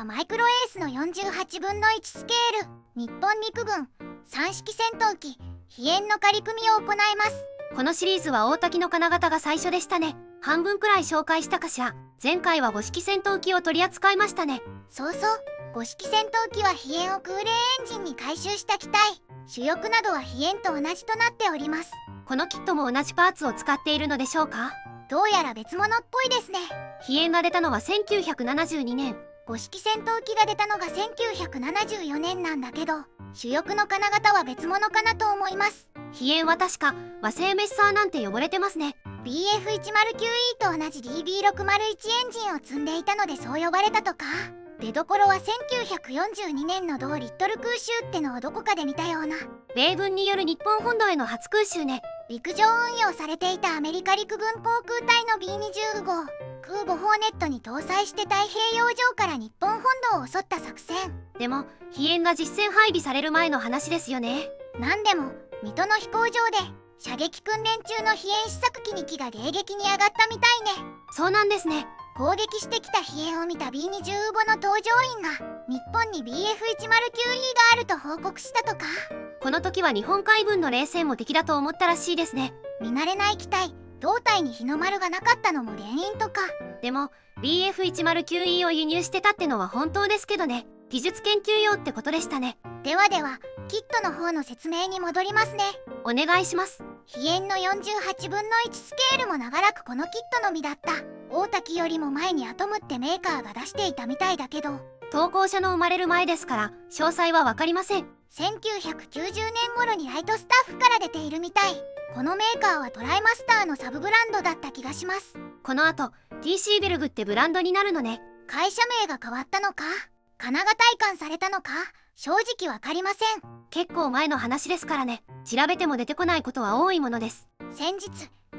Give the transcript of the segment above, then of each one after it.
マイクロエースの48分の1スケール日本陸軍3式戦闘機飛燕の仮組みを行います。このシリーズは大滝の金型が最初でしたね。半分くらい紹介したかしら。前回は5式戦闘機を取り扱いましたね。そうそう、5式戦闘機は飛燕を空冷エンジンに改修した機体、主翼などは飛燕と同じとなっております。このキットも同じパーツを使っているのでしょうか。どうやら別物っぽいですね。飛燕が出たのは1972年。5式戦闘機が出たのが1974年なんだけど、主翼の金型は別物かなと思います。飛燕は確か和製メッサーなんて呼ばれてますね。BF109E と同じ DB601 エンジンを積んでいたのでそう呼ばれたとか。出どころは1942年の同リットル空襲ってのをどこかで見たような。米軍による日本本土への初空襲ね。陸上運用されていたアメリカ陸軍航空隊の B20 号空母ホーネットに搭載して太平洋上から日本本土を襲った作戦。でも飛燕が実戦配備される前の話ですよね。なんでも水戸の飛行場で射撃訓練中の飛燕試作機2機が迎撃に上がったみたいね。そうなんですね。攻撃してきた飛燕を見た B20 母の搭乗員が日本に BF109E があると報告したとか。この時は日本海軍の冷戦も敵だと思ったらしいですね。見慣れない機体、胴体に日の丸がなかったのも原因とか。でも BF109E を輸入してたってのは本当ですけどね。技術研究用ってことでしたね。ではキットの方の説明に戻りますね。お願いします。飛燕の48分の1スケールも長らくこのキットのみだった。大滝よりも前にアトムってメーカーが出していたみたいだけど、投稿者の生まれる前ですから詳細は分かりません。1990年頃にライトスタッフから出ているみたい。このメーカーはトライマスターのサブブランドだった気がします。この後 TC ベルグってブランドになるのね。会社名が変わったのか、金型移管されたのか、正直わかりません。結構前の話ですからね。調べても出てこないことは多いものです。先日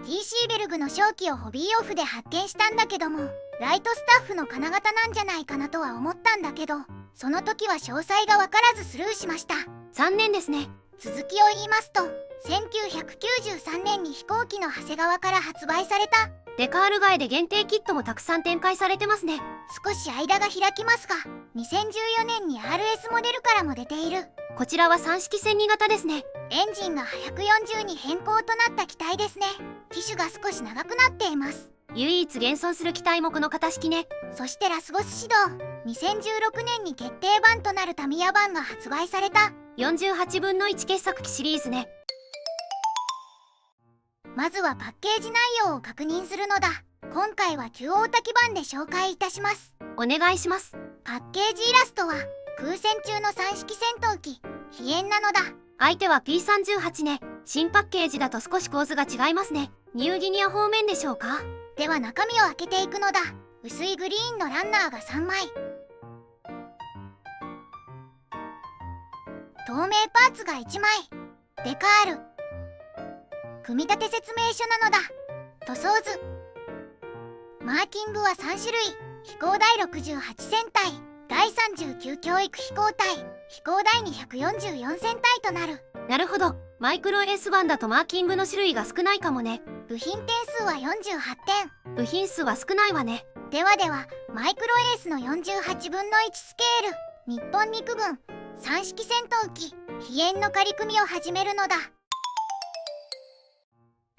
TC ベルグの正気をホビーオフで発見したんだけども、ライトスタッフの金型なんじゃないかなとは思ったんだけど、その時は詳細が分からずスルーしました。残念ですね。続きを言いますと、1993年に飛行機の長谷川から発売されたデカール街で限定キットもたくさん展開されてますね。少し間が開きますが、2014年に RS モデルからも出ている。こちらは3式1002型ですね。エンジンが140に変更となった機体ですね。機種が少し長くなっています。唯一現存する機体もこの型式ね。そしてラスボス指導2016年に決定版となるタミヤ版が発売された48分の1傑作機シリーズね。まずはパッケージ内容を確認するのだ。今回は旧大滝版で紹介いたします。お願いします。パッケージイラストは空戦中の3式戦闘機飛燕なのだ。相手は P38 ね。新パッケージだと少し構図が違いますね。ニューギニア方面でしょうか。では中身を開けていくのだ。薄いグリーンのランナーが3枚、透明パーツが1枚、デカール、組み立て説明書なのだ。塗装図、マーキングは3種類。飛行第68戦隊、第39教育飛行隊、飛行第244戦隊となる。なるほど。マイクロエース版だとマーキングの種類が少ないかもね。部品点数は48点。部品数は少ないわね。ではマイクロエースの48分の1スケール日本陸軍3式戦闘機飛燕の仮組みを始めるのだ。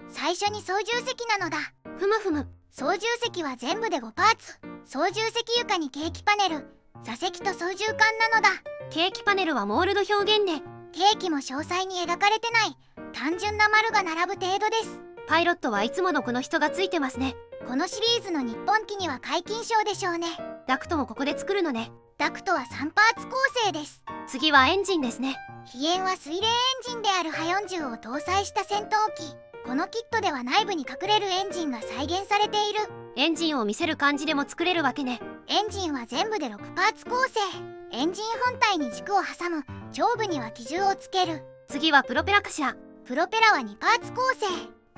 最初に操縦席なのだ。ふむふむ。操縦席は全部で5パーツ。操縦席床にケーキパネル、座席と操縦桿なのだ。ケーキパネルはモールド表現ね。ケーキも詳細に描かれてない。単純な丸が並ぶ程度です。パイロットはいつものこの人がついてますね。このシリーズの日本機には皆勤賞でしょうね。ダクトもここで作るのね。ダクトは3パーツ構成です。次はエンジンですね。飛燕は水冷エンジンであるハ40を搭載した戦闘機。このキットでは内部に隠れるエンジンが再現されている。エンジンを見せる感じでも作れるわけね。エンジンは全部で6パーツ構成。エンジン本体に軸を挟む。上部には機銃をつける。次はプロペラかしら。プロペラは2パーツ構成。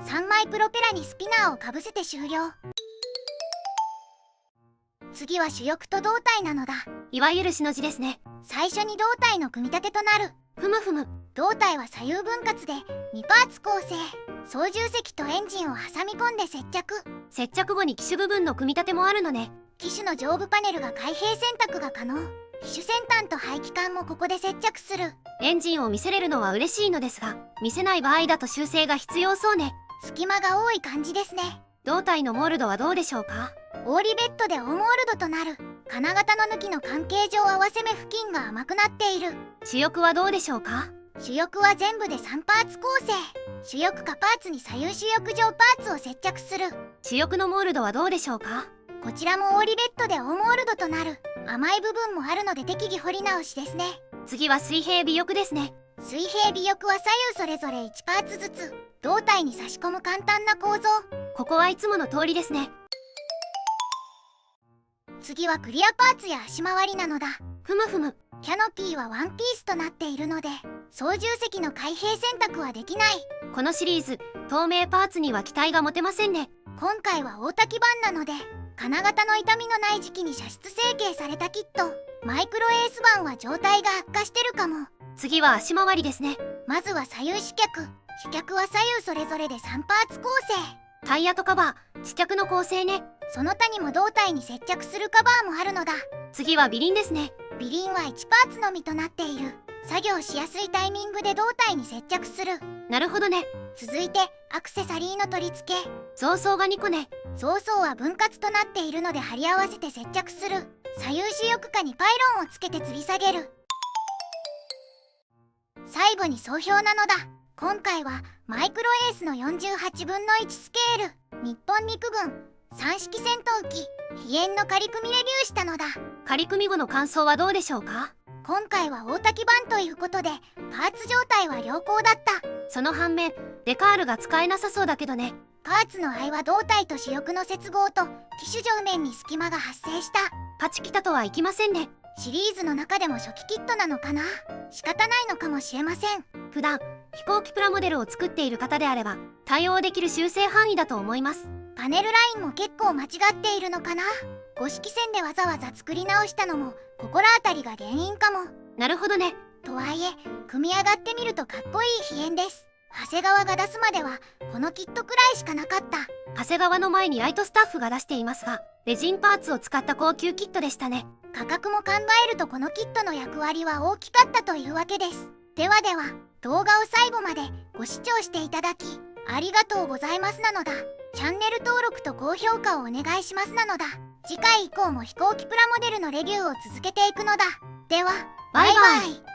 3枚プロペラにスピナーをかぶせて終了。次は主翼と胴体なのだ。いわゆるしの字ですね。最初に胴体の組み立てとなる。ふむふむ。胴体は左右分割で2パーツ構成。操縦席とエンジンを挟み込んで接着。接着後に機種部分の組み立てもあるのね。機種の上部パネルが開閉選択が可能。機種先端と排気管もここで接着する。エンジンを見せれるのは嬉しいのですが、見せない場合だと修正が必要そうね。隙間が多い感じですね。胴体のモールドはどうでしょうか？オーリベッドでオモールドとなる。金型の抜きの関係上合わせ目付近が甘くなっている。主翼はどうでしょうか？主翼は全部で3パーツ構成。主翼下パーツに左右主翼上パーツを接着する。主翼のモールドはどうでしょうか？こちらもオーリベッドでオモールドとなる。甘い部分もあるので適宜掘り直しですね。次は水平尾翼ですね。水平尾翼は左右それぞれ1パーツずつ胴体に差し込む簡単な構造。ここはいつもの通りですね。次はクリアパーツや足回りなのだ。ふむふむ。キャノピーはワンピースとなっているので操縦席の開閉選択はできない。このシリーズ透明パーツには期待が持てませんね。今回は大多基板なので金型の傷みのない時期に射出成形されたキット。マイクロエース板は状態が悪化してるかも。次は足回りですね。まずは左右主脚。主脚は左右それぞれで3パーツ構成。タイヤとカバー、主脚の構成ね。その他にも胴体に接着するカバーもあるのだ。次は尾輪ですね。尾輪は1パーツのみとなっている。作業しやすいタイミングで胴体に接着する。なるほどね。続いてアクセサリーの取り付け。増装が2個ね。増装は分割となっているので貼り合わせて接着する。左右主翼下にパイロンをつけて吊り下げる。最後に総評なのだ。今回はマイクロエースの48分の1スケール日本陸軍3式戦闘機飛燕の仮組みレビューしたのだ。仮組み後の感想はどうでしょうか？今回は大多基板ということでパーツ状態は良好だった。その反面デカールが使えなさそうだけどね。パーツの合は胴体と主翼の接合と機種上面に隙間が発生した。パチキタとはいきませんね。シリーズの中でも初期キットなのかな。仕方ないのかもしれません。普段飛行機プラモデルを作っている方であれば対応できる修正範囲だと思います。パネルラインも結構間違っているのかな。5式線でわざわざ作り直したのも心当たりが原因かも。なるほどね。とはいえ組み上がってみるとかっこいい飛燕です。長谷川が出すまではこのキットくらいしかなかった。長谷川の前にライトスタッフが出していますがレジンパーツを使った高級キットでしたね。価格も考えるとこのキットの役割は大きかったというわけです。ではでは動画を最後までご視聴していただきありがとうございますなのだ。チャンネル登録と高評価をお願いしますなのだ。次回以降も飛行機プラモデルのレビューを続けていくのだ。ではバイバイ。